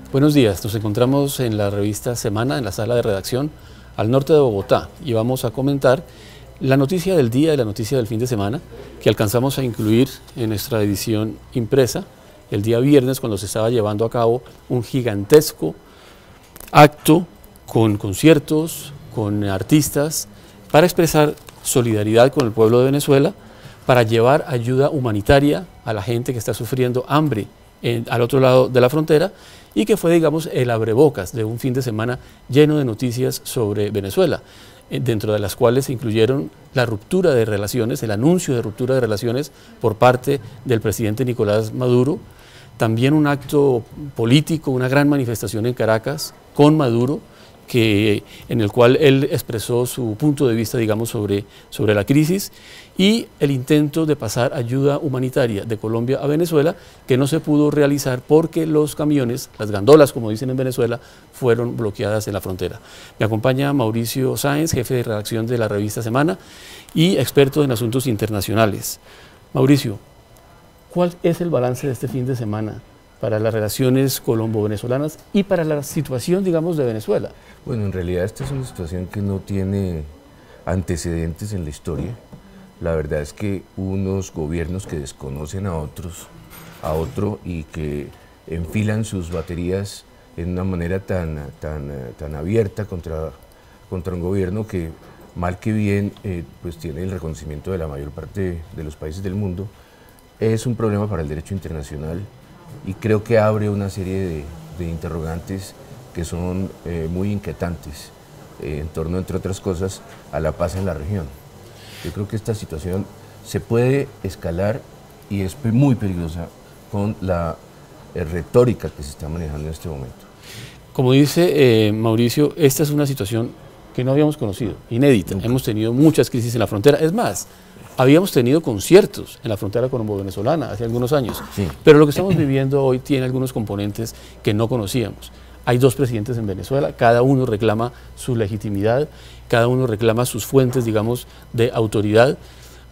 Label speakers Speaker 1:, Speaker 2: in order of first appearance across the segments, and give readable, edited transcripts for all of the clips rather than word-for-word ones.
Speaker 1: Buenos días, nos encontramos en la revista Semana, en la sala de redacción, al norte de Bogotá, y vamos a comentar la noticia del día y la noticia del fin de semana que alcanzamos a incluir en nuestra edición impresa el día viernes, cuando se estaba llevando a cabo un gigantesco acto con conciertos, con artistas, para expresar solidaridad con el pueblo de Venezuela, para llevar ayuda humanitaria a la gente que está sufriendo hambre al otro lado de la frontera, y que fue, digamos, el abrebocas de un fin de semana lleno de noticias sobre Venezuela, dentro de las cuales se incluyeron la ruptura de relaciones, el anuncio de ruptura de relaciones por parte del presidente Nicolás Maduro, también un acto político, una gran manifestación en Caracas con Maduro, en el cual él expresó su punto de vista, digamos, sobre la crisis, y el intento de pasar ayuda humanitaria de Colombia a Venezuela, que no se pudo realizar porque los camiones, las gandolas, como dicen en Venezuela, fueron bloqueadas en la frontera. Me acompaña Mauricio Sáenz, jefe de redacción de la revista Semana y experto en asuntos internacionales. Mauricio, ¿cuál es el balance de este fin de semana para las relaciones colombo-venezolanas y para la situación, digamos, de Venezuela?
Speaker 2: Bueno, en realidad esta es una situación que no tiene antecedentes en la historia. La verdad es que unos gobiernos que desconocen a otro y que enfilan sus baterías en una manera tan abierta contra un gobierno que, mal que bien, pues tiene el reconocimiento de la mayor parte de los países del mundo, es un problema para el derecho internacional, y creo que abre una serie de interrogantes que son muy inquietantes en torno, entre otras cosas, a la paz en la región. Yo creo que esta situación se puede escalar y es muy peligrosa con la retórica que se está manejando en este momento.
Speaker 1: Como dice Mauricio, esta es una situación que no habíamos conocido, inédita. Nunca. Hemos tenido muchas crisis en la frontera, es más, habíamos tenido conciertos en la frontera colombo-venezolana hace algunos años, sí. Pero lo que estamos viviendo hoy tiene algunos componentes que no conocíamos. Hay dos presidentes en Venezuela, cada uno reclama su legitimidad, cada uno reclama sus fuentes, digamos, de autoridad.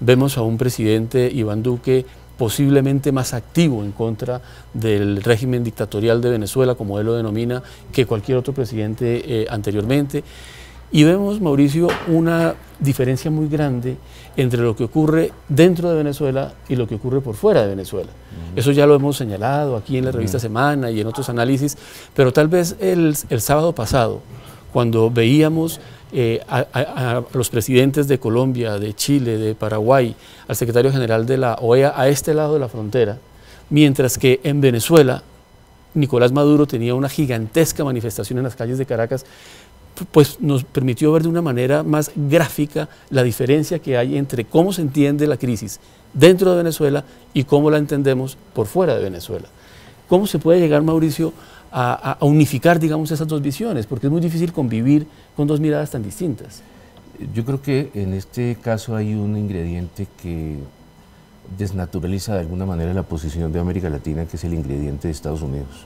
Speaker 1: Vemos a un presidente, Iván Duque, posiblemente más activo en contra del régimen dictatorial de Venezuela, como él lo denomina, que cualquier otro presidente anteriormente. Y vemos, Mauricio, una diferencia muy grande entre lo que ocurre dentro de Venezuela y lo que ocurre por fuera de Venezuela. Eso ya lo hemos señalado aquí en la revista Semana y en otros análisis, pero tal vez el sábado pasado, cuando veíamos a los presidentes de Colombia, de Chile, de Paraguay, al secretario general de la OEA a este lado de la frontera, mientras que en Venezuela Nicolás Maduro tenía una gigantesca manifestación en las calles de Caracas, pues nos permitió ver de una manera más gráfica la diferencia que hay entre cómo se entiende la crisis dentro de Venezuela y cómo la entendemos por fuera de Venezuela. ¿Cómo se puede llegar, Mauricio, a unificar, digamos, esas dos visiones? Porque es muy difícil convivir con dos miradas tan distintas.
Speaker 2: Yo creo que en este caso hay un ingrediente que desnaturaliza de alguna manera la posición de América Latina, que es el ingrediente de Estados Unidos.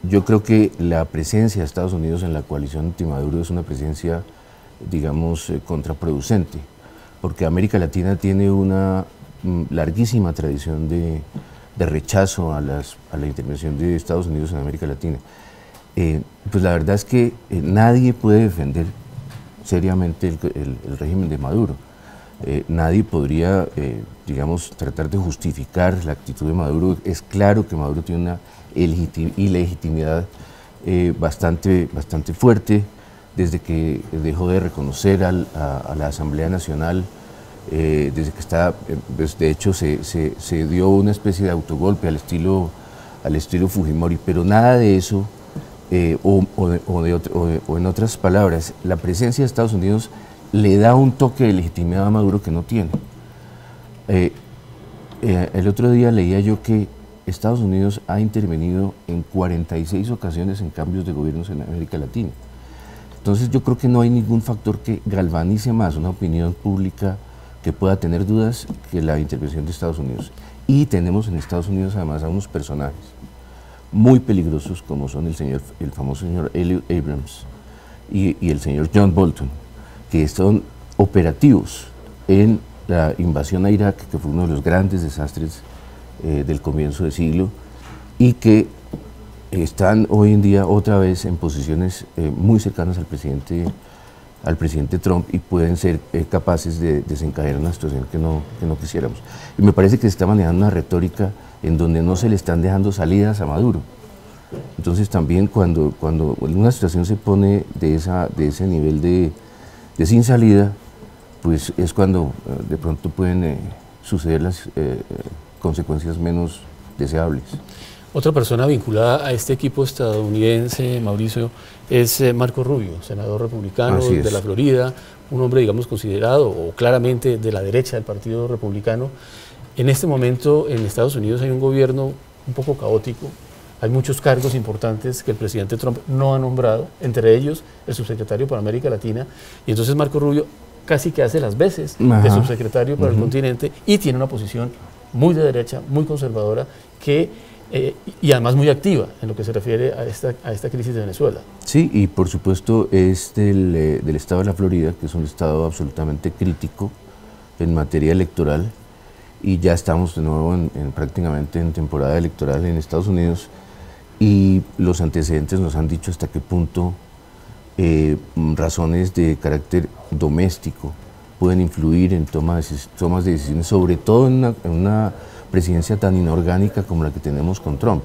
Speaker 2: Yo creo que la presencia de Estados Unidos en la coalición anti-Maduro es una presencia, digamos, contraproducente, porque América Latina tiene una larguísima tradición de rechazo a la intervención de Estados Unidos en América Latina. Pues la verdad es que nadie puede defender seriamente el régimen de Maduro. Nadie podría, digamos, tratar de justificar la actitud de Maduro. Es claro que Maduro tiene una ilegitimidad bastante fuerte desde que dejó de reconocer a la Asamblea Nacional, desde que está, pues de hecho se dio una especie de autogolpe al estilo Fujimori, pero nada de eso, o en otras palabras, la presencia de Estados Unidos le da un toque de legitimidad a Maduro que no tiene. El otro día leía yo que Estados Unidos ha intervenido en 46 ocasiones en cambios de gobiernos en América Latina. Entonces yo creo que no hay ningún factor que galvanice más una opinión pública que pueda tener dudas que la intervención de Estados Unidos. Y tenemos en Estados Unidos además a unos personajes muy peligrosos como son el famoso señor Elliot Abrams y el señor John Bolton, que son operativos en la invasión a Irak, que fue uno de los grandes desastres del comienzo del siglo, y que están hoy en día otra vez en posiciones muy cercanas al presidente Trump y pueden ser capaces de desencadenar una situación que no quisiéramos. Y me parece que se está manejando una retórica en donde no se le están dejando salidas a Maduro. Entonces también cuando una situación se pone de ese nivel de sin salida, pues es cuando de pronto pueden suceder las consecuencias menos deseables.
Speaker 1: Otra persona vinculada a este equipo estadounidense, Mauricio, es Marco Rubio, senador republicano de la Florida, un hombre, digamos, considerado o claramente de la derecha del Partido Republicano. En este momento en Estados Unidos hay un gobierno un poco caótico, hay muchos cargos importantes que el presidente Trump no ha nombrado, entre ellos el subsecretario para América Latina, y entonces Marco Rubio casi que hace las veces de subsecretario para el continente y tiene una posición muy de derecha, muy conservadora, y además muy activa en lo que se refiere a esta crisis de Venezuela.
Speaker 2: Sí, y por supuesto es del estado de la Florida, que es un estado absolutamente crítico en materia electoral, y ya estamos de nuevo prácticamente en temporada electoral en Estados Unidos, y los antecedentes nos han dicho hasta qué punto razones de carácter doméstico pueden influir en tomas de decisiones, sobre todo en una presidencia tan inorgánica como la que tenemos con Trump,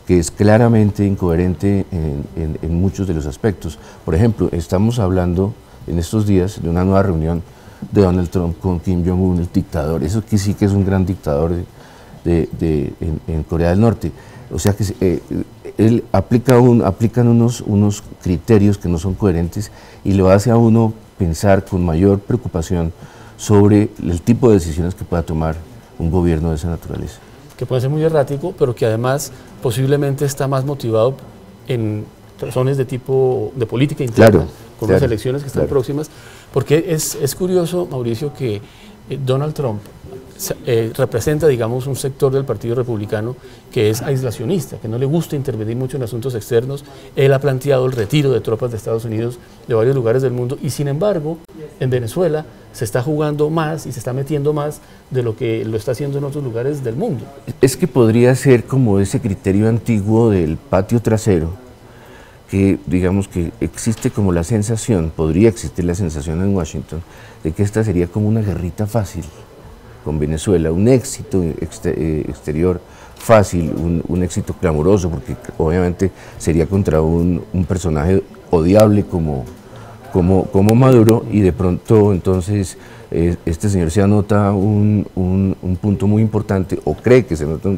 Speaker 2: que es claramente incoherente en muchos de los aspectos. Por ejemplo, estamos hablando en estos días de una nueva reunión de Donald Trump con Kim Jong-un, el dictador. Eso que sí que es un gran dictador en Corea del Norte. O sea que él aplican unos criterios que no son coherentes y lo hace a uno pensar con mayor preocupación sobre el tipo de decisiones que pueda tomar un gobierno de esa naturaleza.
Speaker 1: Que puede ser muy errático, pero que además posiblemente está más motivado en razones de tipo de política interna, con las elecciones que están próximas, porque es curioso, Mauricio, que Donald Trump representa, digamos, un sector del Partido Republicano que es aislacionista, que no le gusta intervenir mucho en asuntos externos. Él ha planteado el retiro de tropas de Estados Unidos de varios lugares del mundo y sin embargo en Venezuela se está jugando más y se está metiendo más de lo que lo está haciendo en otros lugares del mundo.
Speaker 2: Es que podría ser como ese criterio antiguo del patio trasero, que digamos que existe como la sensación, podría existir la sensación en Washington, de que esta sería como una guerrita fácil con Venezuela, un éxito exterior fácil, un éxito clamoroso, porque obviamente sería contra un personaje odiable como Maduro, y de pronto entonces este señor se anota un punto muy importante, o cree que se anota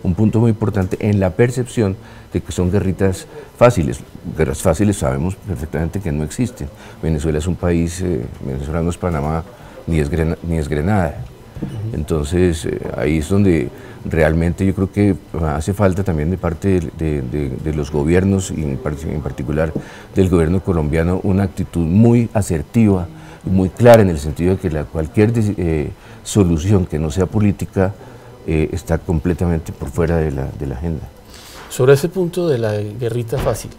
Speaker 2: un punto muy importante en la percepción de que son guerritas fáciles. Guerras fáciles sabemos perfectamente que no existen. Venezuela es un país, Venezuela no es Panamá, ni es Grenada. Entonces ahí es donde realmente yo creo que hace falta también de parte de los gobiernos, y en particular del gobierno colombiano, una actitud muy asertiva y muy clara, en el sentido de que cualquier solución que no sea política está completamente por fuera de la agenda.
Speaker 1: Sobre ese punto de la guerrita fácil,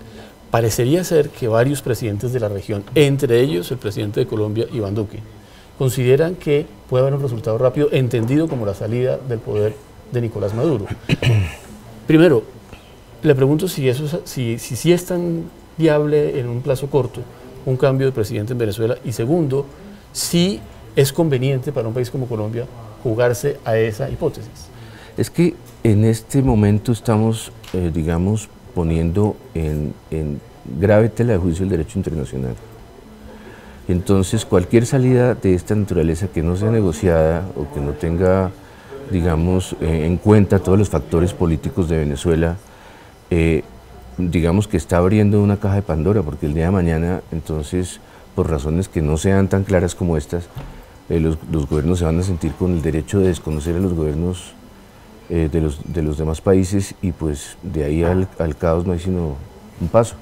Speaker 1: parecería ser que varios presidentes de la región, entre ellos el presidente de Colombia, Iván Duque, consideran que puede haber un resultado rápido, entendido como la salida del poder de Nicolás Maduro. Primero, le pregunto si es tan viable en un plazo corto un cambio de presidente en Venezuela, y segundo, si es conveniente para un país como Colombia jugarse a esa hipótesis.
Speaker 2: Es que en este momento estamos, digamos, poniendo en grave tela de juicio el derecho internacional. Entonces, cualquier salida de esta naturaleza que no sea negociada o que no tenga, digamos, en cuenta todos los factores políticos de Venezuela, digamos que está abriendo una caja de Pandora, porque el día de mañana, entonces, por razones que no sean tan claras como estas, los gobiernos se van a sentir con el derecho de desconocer a los gobiernos de los demás países, y pues de ahí al caos no hay sino un paso.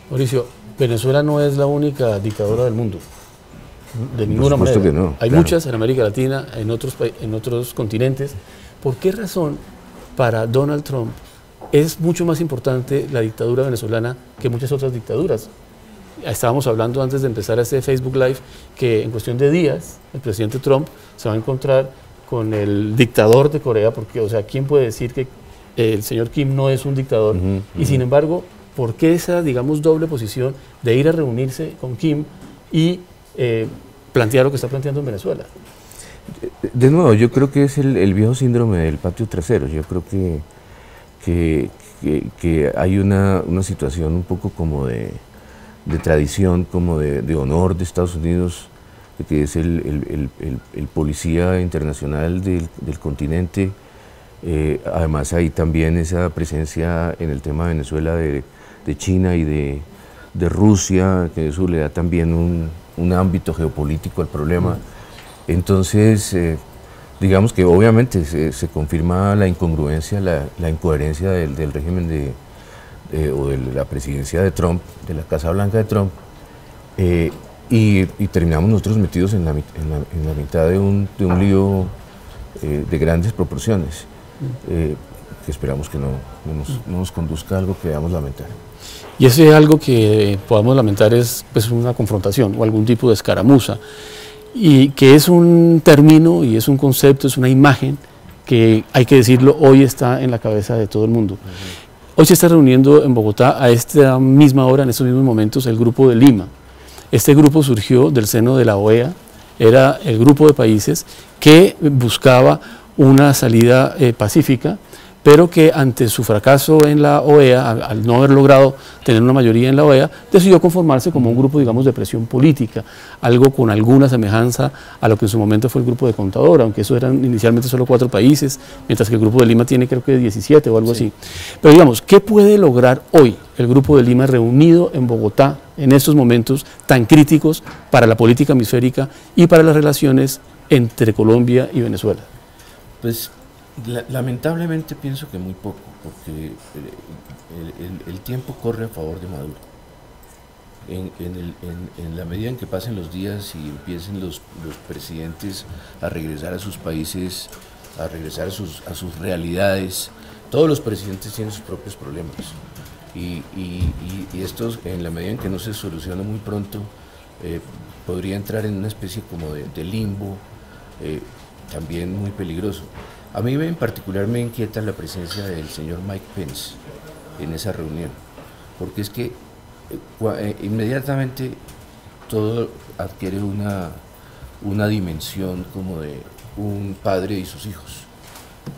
Speaker 1: Mauricio, Venezuela no es la única dictadura del mundo, de ninguna manera.
Speaker 2: Que no,
Speaker 1: hay muchas en América Latina, en otros continentes. ¿Por qué razón para Donald Trump es mucho más importante la dictadura venezolana que muchas otras dictaduras? Estábamos hablando antes de empezar este Facebook Live que en cuestión de días el presidente Trump se va a encontrar con el dictador de Corea, porque, o sea, ¿quién puede decir que el señor Kim no es un dictador, y sin embargo, ¿por qué esa, digamos, doble posición de ir a reunirse con Kim y plantear lo que está planteando en Venezuela?
Speaker 2: De nuevo, yo creo que es el viejo síndrome del patio trasero. Yo creo que hay una situación un poco como de tradición, como de honor de Estados Unidos, que es el policía internacional del continente. Además hay también esa presencia en el tema de Venezuela de China y de Rusia, que eso le da también un ámbito geopolítico al problema. Entonces, digamos que obviamente se confirma la incongruencia, la incoherencia del régimen o de la presidencia de Trump, de la Casa Blanca de Trump, y terminamos nosotros metidos en la mitad de un lío de grandes proporciones, que esperamos que no nos conduzca a algo que debamos lamentar.
Speaker 1: Y ese algo que podamos lamentar es pues, una confrontación o algún tipo de escaramuza, y que es un término y es un concepto, es una imagen que, hay que decirlo, hoy está en la cabeza de todo el mundo. Hoy se está reuniendo en Bogotá a esta misma hora, en estos mismos momentos, el Grupo de Lima. Este grupo surgió del seno de la OEA, era el grupo de países que buscaba una salida pacífica, pero que ante su fracaso en la OEA, al no haber logrado tener una mayoría en la OEA, decidió conformarse como un grupo, digamos, de presión política, algo con alguna semejanza a lo que en su momento fue el Grupo de Contador, aunque eso eran inicialmente solo 4 países, mientras que el Grupo de Lima tiene creo que 17 o algo así. Pero digamos, ¿qué puede lograr hoy el Grupo de Lima reunido en Bogotá en estos momentos tan críticos para la política hemisférica y para las relaciones entre Colombia y Venezuela?
Speaker 2: Pues lamentablemente pienso que muy poco, porque el tiempo corre a favor de Maduro. En la medida en que pasen los días y empiecen los presidentes a regresar a sus países, a regresar a sus realidades, todos los presidentes tienen sus propios problemas. Y estos, en la medida en que no se soluciona muy pronto, podría entrar en una especie como de limbo, también muy peligroso. A mí en particular me inquieta la presencia del señor Mike Pence en esa reunión, porque es que inmediatamente todo adquiere una dimensión como de un padre y sus hijos,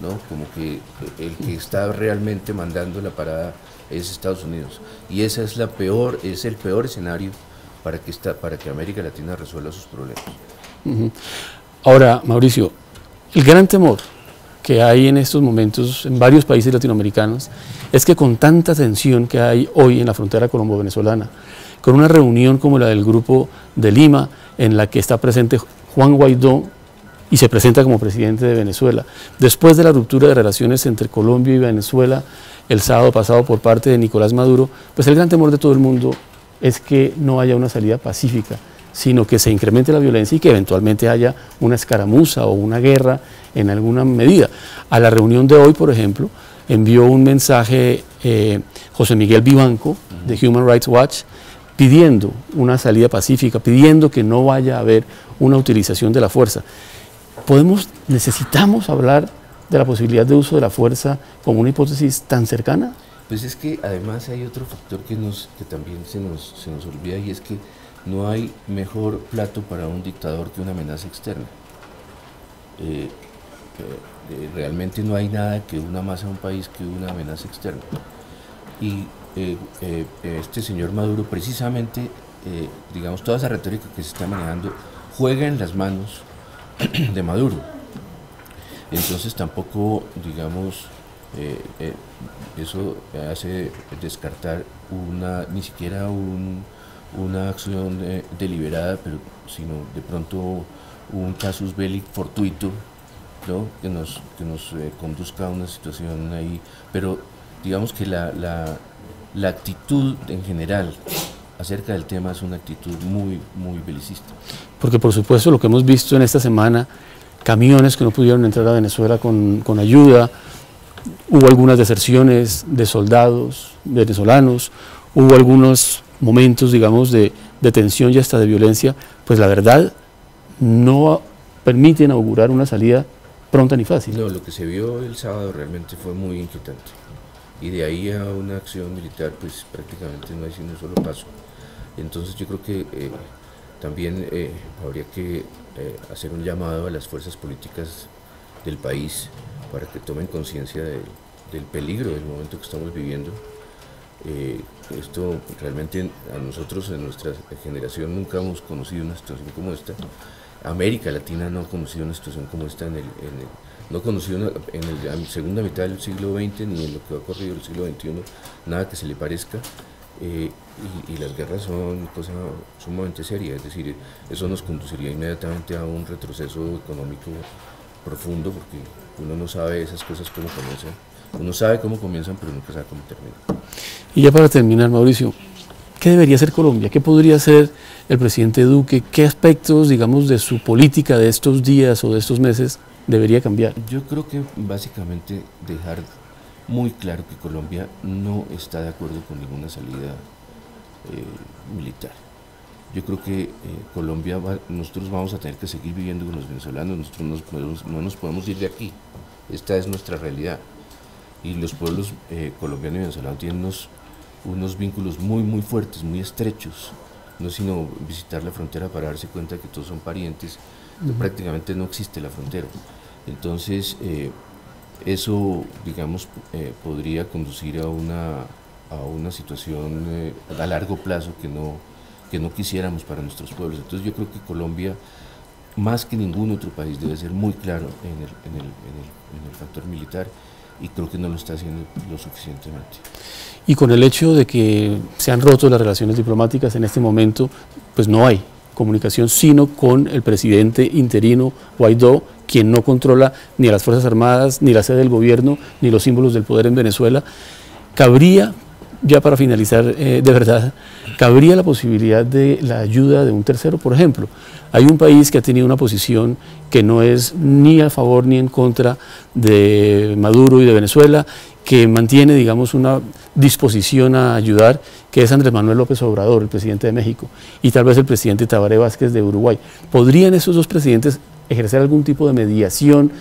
Speaker 2: ¿no? Como que el que está realmente mandando la parada es Estados Unidos, y esa es el peor escenario para que América Latina resuelva sus problemas.
Speaker 1: Ahora, Mauricio, el gran temor que hay en estos momentos en varios países latinoamericanos es que con tanta tensión que hay hoy en la frontera colombo-venezolana, con una reunión como la del Grupo de Lima, en la que está presente Juan Guaidó y se presenta como presidente de Venezuela, después de la ruptura de relaciones entre Colombia y Venezuela el sábado pasado por parte de Nicolás Maduro, pues el gran temor de todo el mundo es que no haya una salida pacífica, sino que se incremente la violencia y que eventualmente haya una escaramuza o una guerra en alguna medida. A la reunión de hoy, por ejemplo, envió un mensaje José Miguel Vivanco, de Human Rights Watch, pidiendo una salida pacífica, pidiendo que no vaya a haber una utilización de la fuerza. ¿Necesitamos hablar de la posibilidad de uso de la fuerza como una hipótesis tan cercana?
Speaker 2: Pues es que además hay otro factor que también se nos olvida, y es que no hay mejor plato para un dictador que una amenaza externa. Realmente no hay nada que una más a un país que una amenaza externa. Y este señor Maduro precisamente, digamos, toda esa retórica que se está manejando juega en las manos de Maduro. Entonces tampoco, digamos, eso hace descartar ni siquiera una acción deliberada, sino de pronto un casus belli fortuito, ¿no? que nos conduzca a una situación ahí, pero digamos que la actitud en general acerca del tema es una actitud muy belicista.
Speaker 1: Porque por supuesto lo que hemos visto en esta semana, camiones que no pudieron entrar a Venezuela con ayuda, hubo algunas deserciones de soldados venezolanos, hubo algunos momentos, digamos, de tensión y hasta de violencia, pues la verdad no permiten augurar una salida pronta ni fácil.
Speaker 2: No, lo que se vio el sábado realmente fue muy inquietante. Y de ahí a una acción militar, pues prácticamente no hay sino un solo paso. Entonces yo creo que también habría que hacer un llamado a las fuerzas políticas del país para que tomen conciencia del peligro del momento que estamos viviendo. Esto realmente a nosotros en nuestra generación nunca hemos conocido una situación como esta. América Latina no ha conocido una situación como esta no ha conocido en la segunda mitad del siglo XX ni en lo que ha ocurrido en el siglo XXI nada que se le parezca. Y las guerras son cosa sumamente seria, es decir, eso nos conduciría inmediatamente a un retroceso económico profundo, porque uno no sabe esas cosas cómo comienzan, uno sabe cómo comienzan pero nunca sabe cómo terminan.
Speaker 1: Y ya para terminar, Mauricio, ¿qué debería hacer Colombia? ¿Qué podría hacer el presidente Duque? ¿Qué aspectos, digamos, de su política de estos días o de estos meses debería cambiar?
Speaker 2: Yo creo que básicamente dejar muy claro que Colombia no está de acuerdo con ninguna salida militar. Yo creo que Colombia, nosotros vamos a tener que seguir viviendo con los venezolanos, nosotros no nos podemos ir de aquí, esta es nuestra realidad. Y los pueblos colombianos y venezolanos tienen unos vínculos muy fuertes, muy estrechos, no sino visitar la frontera para darse cuenta que todos son parientes, prácticamente no existe la frontera. Entonces, eso, digamos, podría conducir a una situación a largo plazo que no quisiéramos para nuestros pueblos. Entonces yo creo que Colombia, más que ningún otro país, debe ser muy claro en el factor militar, y creo que no lo está haciendo lo suficientemente.
Speaker 1: Y con el hecho de que se han roto las relaciones diplomáticas en este momento, pues no hay comunicación sino con el presidente interino Guaidó, quien no controla ni a las Fuerzas Armadas, ni la sede del gobierno, ni los símbolos del poder en Venezuela. Cabría, ya para finalizar de verdad, cabría la posibilidad de la ayuda de un tercero, por ejemplo. Hay un país que ha tenido una posición que no es ni a favor ni en contra de Maduro y de Venezuela, que mantiene, digamos, una disposición a ayudar, que es Andrés Manuel López Obrador, el presidente de México, y tal vez el presidente Tabaré Vázquez de Uruguay. ¿Podrían esos dos presidentes ejercer algún tipo de mediación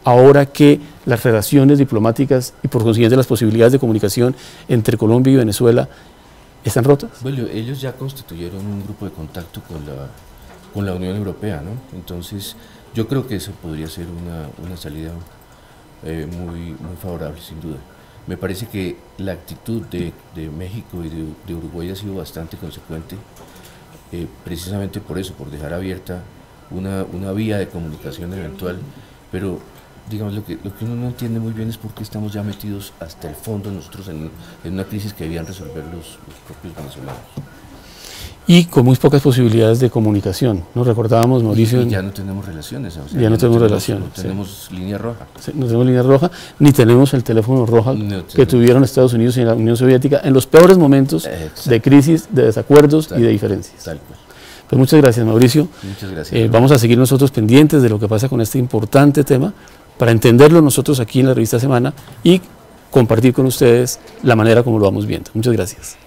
Speaker 1: ahora que las relaciones diplomáticas y por consiguiente las posibilidades de comunicación entre Colombia y Venezuela están rotas?
Speaker 2: Bueno, ellos ya constituyeron un grupo de contacto con la Unión Europea, ¿no? Entonces yo creo que eso podría ser una salida muy favorable, sin duda. Me parece que la actitud de México y de Uruguay ha sido bastante consecuente, precisamente por eso, por dejar abierta una vía de comunicación eventual, pero digamos lo que uno no entiende muy bien es por qué estamos ya metidos hasta el fondo nosotros en una crisis que debían resolver los propios venezolanos.
Speaker 1: Y con muy pocas posibilidades de comunicación. Nos recordábamos, Mauricio...
Speaker 2: Y ya no tenemos relaciones. O sea,
Speaker 1: ya no tenemos relaciones.
Speaker 2: No tenemos línea roja.
Speaker 1: Sí, no tenemos línea roja, ni tenemos el teléfono roja que tuvieron Estados Unidos y la Unión Soviética en los peores momentos de crisis, de desacuerdos y de diferencias.
Speaker 2: Tal cual.
Speaker 1: Pues muchas gracias, Mauricio.
Speaker 2: Muchas gracias.
Speaker 1: Vamos a seguir nosotros pendientes de lo que pasa con este importante tema para entenderlo nosotros aquí en la revista Semana y compartir con ustedes la manera como lo vamos viendo. Muchas gracias.